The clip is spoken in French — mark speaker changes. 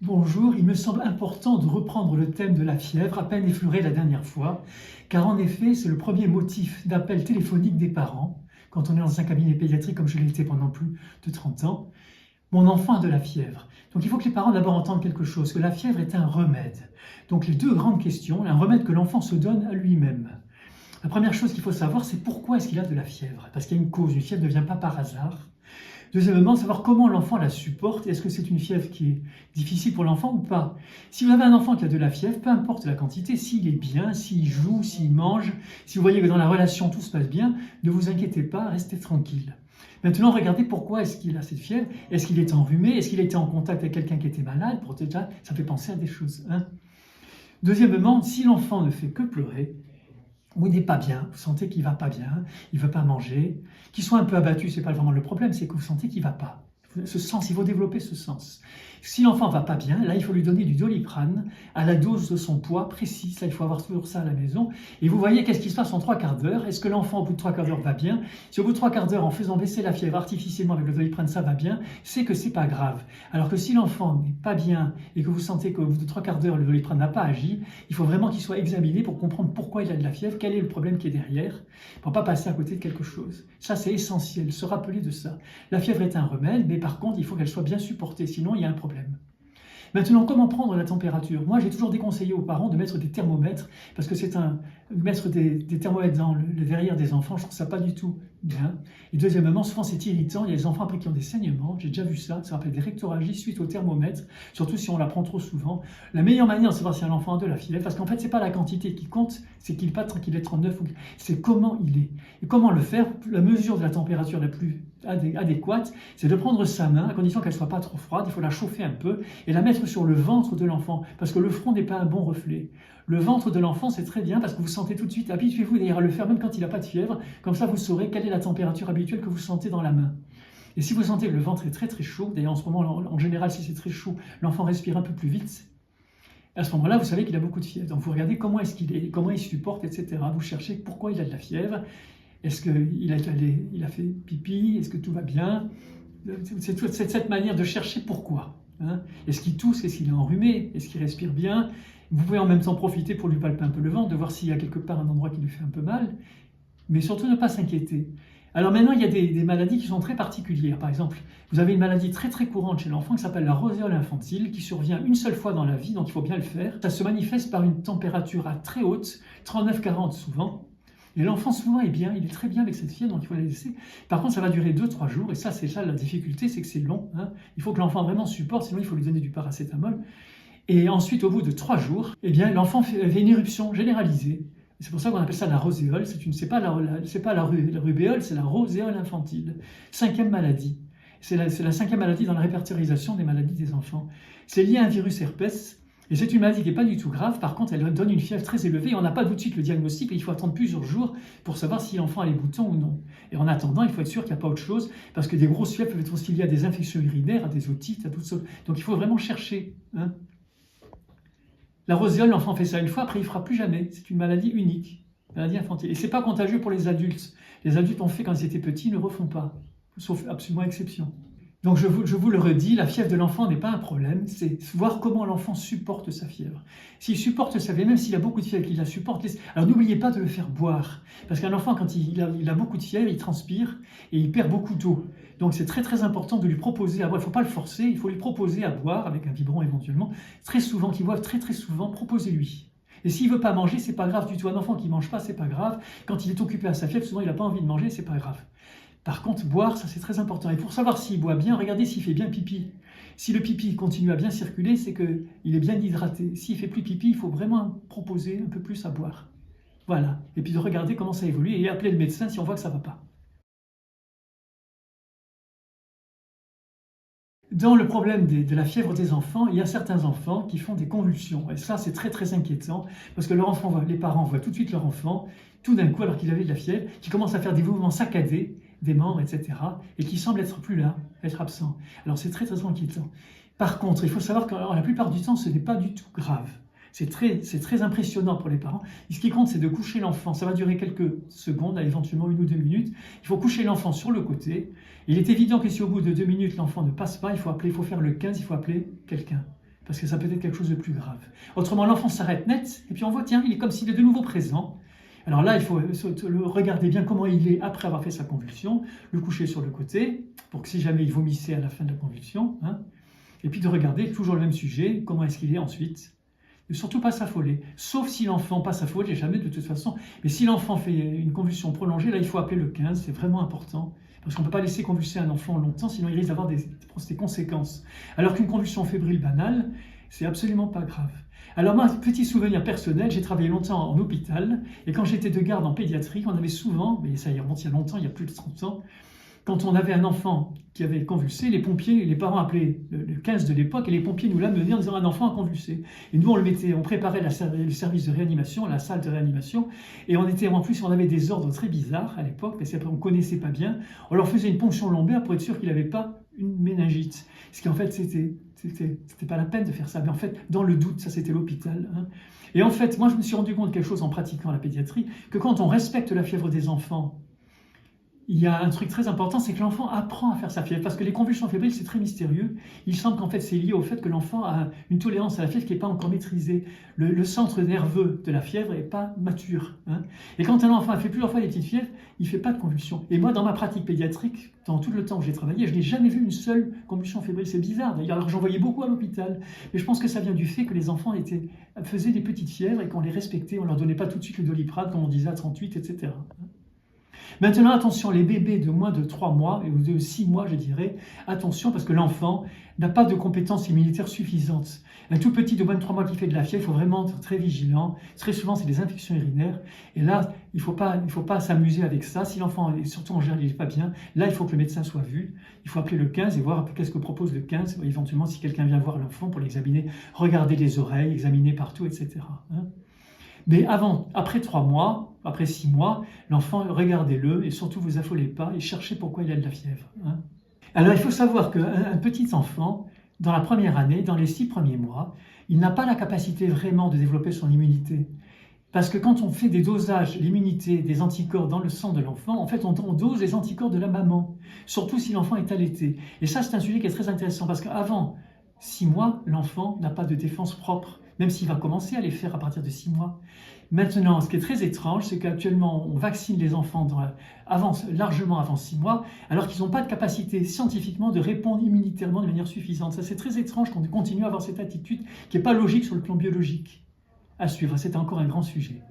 Speaker 1: Bonjour, il me semble important de reprendre le thème de la fièvre, à peine effleuré la dernière fois, car en effet, c'est le premier motif d'appel téléphonique des parents, quand on est dans un cabinet pédiatrique comme je l'ai été pendant plus de 30 ans. Mon enfant a de la fièvre. Donc il faut que les parents d'abord entendent quelque chose, que la fièvre est un remède. Donc les deux grandes questions, un remède que l'enfant se donne à lui-même. La première chose qu'il faut savoir, c'est pourquoi est-ce qu'il a de la fièvre? Parce qu'il y a une cause, une fièvre ne vient pas par hasard. Deuxièmement, savoir comment l'enfant la supporte. Est-ce que c'est une fièvre qui est difficile pour l'enfant ou pas? Si vous avez un enfant qui a de la fièvre, peu importe la quantité, s'il est bien, s'il joue, s'il mange, si vous voyez que dans la relation tout se passe bien, ne vous inquiétez pas, restez tranquille. Maintenant, regardez pourquoi est-ce qu'il a cette fièvre. Est-ce qu'il est enrhumé? Est-ce qu'il était en contact avec quelqu'un qui était malade? Ça fait penser à des choses. Deuxièmement, si l'enfant ne fait que pleurer, ou il n'est pas bien, vous sentez qu'il ne va pas bien, il ne veut pas manger, qu'il soit un peu abattu, ce n'est pas vraiment le problème, c'est que vous sentez qu'il ne va pas. Ce sens, il faut développer ce sens. Si l'enfant ne va pas bien, là, il faut lui donner du Doliprane à la dose de son poids précise. Là, il faut avoir toujours ça à la maison. Et vous voyez qu'est-ce qui se passe en 3/4 d'heure. Est-ce que l'enfant, au bout de 3/4 d'heure, va bien? Si au bout de 3/4 d'heure, en faisant baisser la fièvre artificiellement avec le Doliprane, ça va bien, c'est que c'est pas grave. Alors que si l'enfant n'est pas bien et que vous sentez qu'au bout de 3/4 d'heure, le Doliprane n'a pas agi, il faut vraiment qu'il soit examiné pour comprendre pourquoi il a de la fièvre, quel est le problème qui est derrière, pour ne pas passer à côté de quelque chose. Ça, c'est essentiel, se rappeler de ça. La fièvre est un remède, mais par contre, il faut qu'elle soit bien supportée, sinon il y a un problème. Maintenant, comment prendre la température? Moi, j'ai toujours déconseillé aux parents de mettre des thermomètres, parce que mettre des thermomètres dans le derrière des enfants, je trouve ça pas du tout bien. Et deuxièmement, souvent c'est irritant, il y a des enfants après qui ont des saignements, j'ai déjà vu ça s'appelle des rectorragies suite au thermomètre, surtout si on la prend trop souvent. La meilleure manière de savoir si un enfant a de la fièvre, parce qu'en fait, c'est pas la quantité qui compte, c'est qu'il est 39, c'est comment il est. Et comment le faire? La mesure de la température la plus adéquate, c'est de prendre sa main, à condition qu'elle ne soit pas trop froide, il faut la chauffer un peu et la mettre sur le ventre de l'enfant, parce que le front n'est pas un bon reflet. Le ventre de l'enfant, c'est très bien, parce que vous sentez tout de suite, habituez-vous d'ailleurs à le faire même quand il n'a pas de fièvre, comme ça vous saurez quelle est la température habituelle que vous sentez dans la main. Et si vous sentez que le ventre est très très chaud, d'ailleurs en ce moment, en général, si c'est très chaud, l'enfant respire un peu plus vite, à ce moment-là, vous savez qu'il a beaucoup de fièvre. Donc vous regardez comment est-ce qu'il est, comment il supporte, etc. Vous cherchez pourquoi il a de la fièvre. Est-ce qu'il a fait pipi? Est-ce que tout va bien? C'est cette manière de chercher pourquoi. Est-ce qu'il tousse? Est-ce qu'il est enrhumé? Est-ce qu'il respire bien? Vous pouvez en même temps profiter pour lui palper un peu le ventre, de voir s'il y a quelque part un endroit qui lui fait un peu mal, mais surtout ne pas s'inquiéter. Alors maintenant, il y a des maladies qui sont très particulières. Par exemple, vous avez une maladie très très courante chez l'enfant qui s'appelle la roséole infantile, qui survient une seule fois dans la vie, donc il faut bien le faire. Ça se manifeste par une température très haute, 39-40 souvent. Et l'enfant souvent est bien, il est très bien avec cette fièvre, donc il faut la laisser. Par contre, ça va durer 2-3 jours, et ça, c'est ça la difficulté, c'est que c'est long. Il faut que l'enfant vraiment supporte, sinon il faut lui donner du paracétamol. Et ensuite, au bout de 3 jours, eh bien, l'enfant fait une éruption généralisée. C'est pour ça qu'on appelle ça la roséole. C'est pas la rubéole, c'est la roséole infantile. 5e maladie. C'est la 5e maladie dans la répertorisation des maladies des enfants. C'est lié à un virus herpès. Et c'est une maladie qui n'est pas du tout grave, par contre elle donne une fièvre très élevée et on n'a pas tout de suite le diagnostic et il faut attendre plusieurs jours pour savoir si l'enfant a les boutons ou non. Et en attendant, il faut être sûr qu'il n'y a pas autre chose, parce que des grosses fièvres peuvent être aussi liées à des infections urinaires, à des otites, à toutes sortes. Donc il faut vraiment chercher. La roséole, l'enfant fait ça une fois, après il ne fera plus jamais. C'est une maladie unique, maladie infantile. Et ce n'est pas contagieux pour les adultes. Les adultes ont fait quand ils étaient petits, ils ne refont pas, sauf absolument exception. Donc je vous le redis, la fièvre de l'enfant n'est pas un problème, c'est voir comment l'enfant supporte sa fièvre. S'il supporte sa fièvre, même s'il a beaucoup de fièvre, qu'il la supporte, alors n'oubliez pas de le faire boire. Parce qu'un enfant, quand il a beaucoup de fièvre, il transpire et il perd beaucoup d'eau. Donc c'est très très important de lui proposer à boire. Il ne faut pas le forcer, il faut lui proposer à boire, avec un biberon éventuellement, très souvent, qu'il boive très très souvent, proposez-lui. Et s'il ne veut pas manger, c'est pas grave du tout. Un enfant qui ne mange pas, c'est pas grave. Quand il est occupé à sa fièvre, souvent il n'a pas envie de manger, c'est pas grave. Par contre, boire, ça c'est très important. Et pour savoir s'il boit bien, regardez s'il fait bien pipi. Si le pipi continue à bien circuler, c'est qu'il est bien hydraté. S'il fait plus pipi, il faut vraiment proposer un peu plus à boire. Voilà. Et puis de regarder comment ça évolue et appeler le médecin si on voit que ça ne va pas. Dans le problème de la fièvre des enfants, il y a certains enfants qui font des convulsions. Et ça, c'est très très inquiétant, parce que les parents voient tout de suite leur enfant, tout d'un coup, alors qu'il avait de la fièvre, qui commence à faire des mouvements saccadés, des membres, etc., et qui semble être plus là, être absent. Alors c'est très très inquiétant. Par contre, il faut savoir que la plupart du temps, ce n'est pas du tout grave. C'est très impressionnant pour les parents. Et ce qui compte, c'est de coucher l'enfant. Ça va durer quelques secondes, éventuellement 1 ou 2 minutes. Il faut coucher l'enfant sur le côté. Il est évident que si au bout de 2 minutes, l'enfant ne passe pas, il faut faire le 15, il faut appeler quelqu'un. parce que ça peut être quelque chose de plus grave. Autrement, l'enfant s'arrête net, et puis on voit, tiens, il est comme s'il est de nouveau présent. Alors là, il faut le regarder bien comment il est après avoir fait sa convulsion, le coucher sur le côté, pour que si jamais il vomissait à la fin de la convulsion, hein, et puis de regarder toujours le même sujet, comment est-ce qu'il est ensuite. Ne surtout pas s'affoler, sauf si l'enfant pas s'affole, jamais de toute façon, mais si l'enfant fait une convulsion prolongée, là il faut appeler le 15, c'est vraiment important, parce qu'on ne peut pas laisser convulser un enfant longtemps, sinon il risque d'avoir des conséquences. Alors qu'une convulsion fébrile banale, c'est absolument pas grave. Alors moi, petit souvenir personnel, j'ai travaillé longtemps en hôpital, et quand j'étais de garde en pédiatrie, on avait souvent, mais ça y remonte il y a longtemps, il y a plus de 30 ans, quand on avait un enfant qui avait convulsé, les pompiers, les parents appelaient le 15 de l'époque, et les pompiers nous l'amenaient en disant un enfant a convulsé. Et nous, on préparait le service de réanimation, la salle de réanimation, et en plus, on avait des ordres très bizarres à l'époque, parce qu'on ne connaissait pas bien. On leur faisait une ponction lombaire pour être sûr qu'il n'avait pas une méningite. Ce qui, en fait, c'était pas la peine de faire ça. Mais en fait, dans le doute, ça, c'était l'hôpital. Hein. Et en fait, moi, je me suis rendu compte de quelque chose en pratiquant la pédiatrie, que quand on respecte la fièvre des enfants, il y a un truc très important, c'est que l'enfant apprend à faire sa fièvre, parce que les convulsions fébriles, c'est très mystérieux. Il semble qu'en fait, c'est lié au fait que l'enfant a une tolérance à la fièvre qui n'est pas encore maîtrisée. Le centre nerveux de la fièvre n'est pas mature. Hein. Et quand un enfant a fait plusieurs fois des petites fièvres, il ne fait pas de convulsions. Et moi, dans ma pratique pédiatrique, dans tout le temps où j'ai travaillé, je n'ai jamais vu une seule convulsion fébrile. C'est bizarre, d'ailleurs, alors j'en voyais beaucoup à l'hôpital. Mais je pense que ça vient du fait que les enfants faisaient des petites fièvres et qu'on les respectait. On ne leur donnait pas tout de suite le Doliprane, comme on disait à 38, etc. Maintenant, attention, les bébés de moins de 3 mois, ou de 6 mois, je dirais, attention, parce que l'enfant n'a pas de compétences immunitaires suffisantes. Un tout petit de moins de 3 mois qui fait de la fièvre, il faut vraiment être très vigilant. Très souvent, c'est des infections urinaires. Et là, il ne faut pas s'amuser avec ça. Si l'enfant, et surtout en général, il n'est pas bien, là, il faut que le médecin soit vu. Il faut appeler le 15 et voir qu'est-ce que propose le 15. Éventuellement, si quelqu'un vient voir l'enfant pour l'examiner, regarder les oreilles, examiner partout, etc. Hein. Mais après 3 mois, après 6 mois, l'enfant, regardez-le et surtout vous affolez pas et cherchez pourquoi il a de la fièvre. Hein. Alors il faut savoir qu'un petit enfant, dans la première année, dans les 6 premiers mois, il n'a pas la capacité vraiment de développer son immunité. Parce que quand on fait des dosages, l'immunité des anticorps dans le sang de l'enfant, en fait on dose les anticorps de la maman, surtout si l'enfant est allaité. Et ça c'est un sujet qui est très intéressant parce qu'avant 6 mois, l'enfant n'a pas de défense propre, même s'il va commencer à les faire à partir de 6 mois. Maintenant, ce qui est très étrange, c'est qu'actuellement, on vaccine les enfants largement avant 6 mois, alors qu'ils n'ont pas de capacité scientifiquement de répondre immunitairement de manière suffisante. Ça, c'est très étrange qu'on continue à avoir cette attitude qui n'est pas logique sur le plan biologique. À suivre, c'est encore un grand sujet.